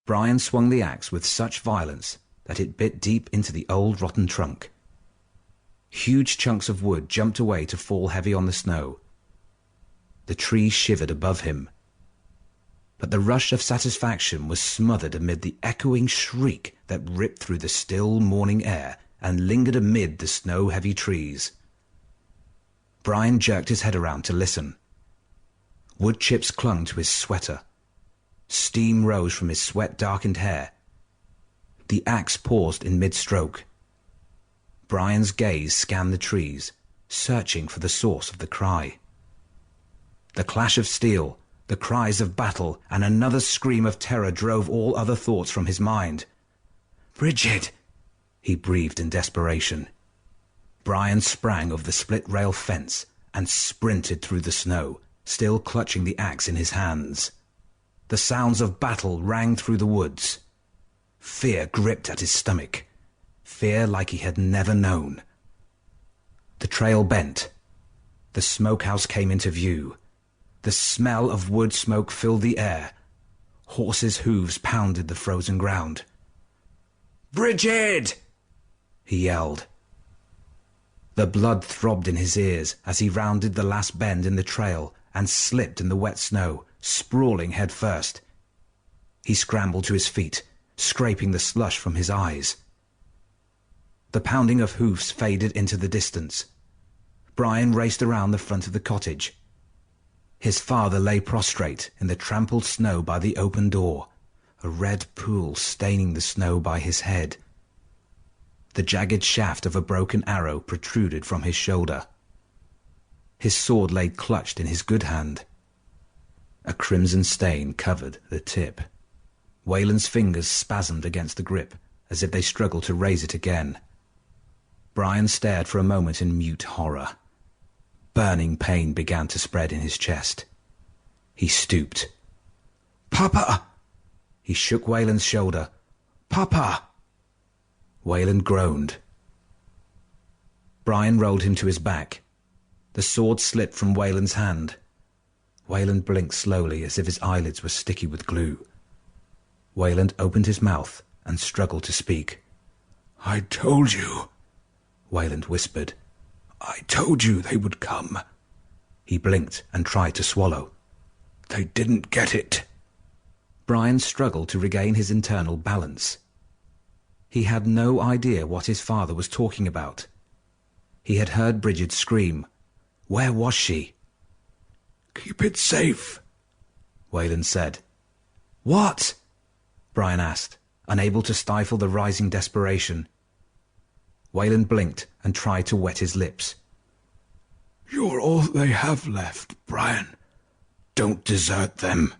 Brion swung the axe with such violence that it bit deep into the old rotten trunk. Huge chunks of wood jumped away to fall heavy on the snow. The tree shivered above him, but the rush of satisfaction was smothered amid the echoing shriek that ripped through the still morning air and lingered amid the snow-heavy trees. Brion jerked his head around to listen. Wood chips clung to his sweater. Steam rose from his sweat-darkened hair. The axe paused in mid-stroke. Brion's gaze scanned the trees, searching for the source of the cry. The clash of steel, the cries of battle, and another scream of terror drove all other thoughts from his mind. "Bridget!" he breathed in desperation. Brion sprang over the split-rail fence and sprinted through the snow, still clutching the axe in his hands. The sounds of battle rang through the woods. Fear gripped at his stomach, fear like he had never known. The trail bent. The smokehouse came into view. The smell of wood smoke filled the air. Horses' hooves pounded the frozen ground. "Bridget!" he yelled. The blood throbbed in his ears as he rounded the last bend in the trail and slipped in the wet snow, sprawling head first. He scrambled to his feet, scraping the slush from his eyes. The pounding of hoofs faded into the distance. Brion raced around the front of the cottage. His father lay prostrate in the trampled snow by the open door, a red pool staining the snow by his head. The jagged shaft of a broken arrow protruded from his shoulder. His sword lay clutched in his good hand. A crimson stain covered the tip. Weyland's fingers spasmed against the grip, as if they struggled to raise it again. Brion stared for a moment in mute horror. Burning pain began to spread in his chest. He stooped. "Papa!" He shook Weyland's shoulder. "Papa!" Weyland groaned. Brion rolled him to his back. The sword slipped from Weyland's hand. Weyland blinked slowly, as if his eyelids were sticky with glue. Weyland opened his mouth and struggled to speak. "I told you," Weyland whispered. "I told you they would come." He blinked and tried to swallow. "They didn't get it." Brion struggled to regain his internal balance. He had no idea what his father was talking about. He had heard Bridget scream. Where was she? "Keep it safe," Weyland said. "What?" Brion asked, unable to stifle the rising desperation. Weyland blinked and tried to wet his lips. "You're all they have left, Brion. Don't desert them."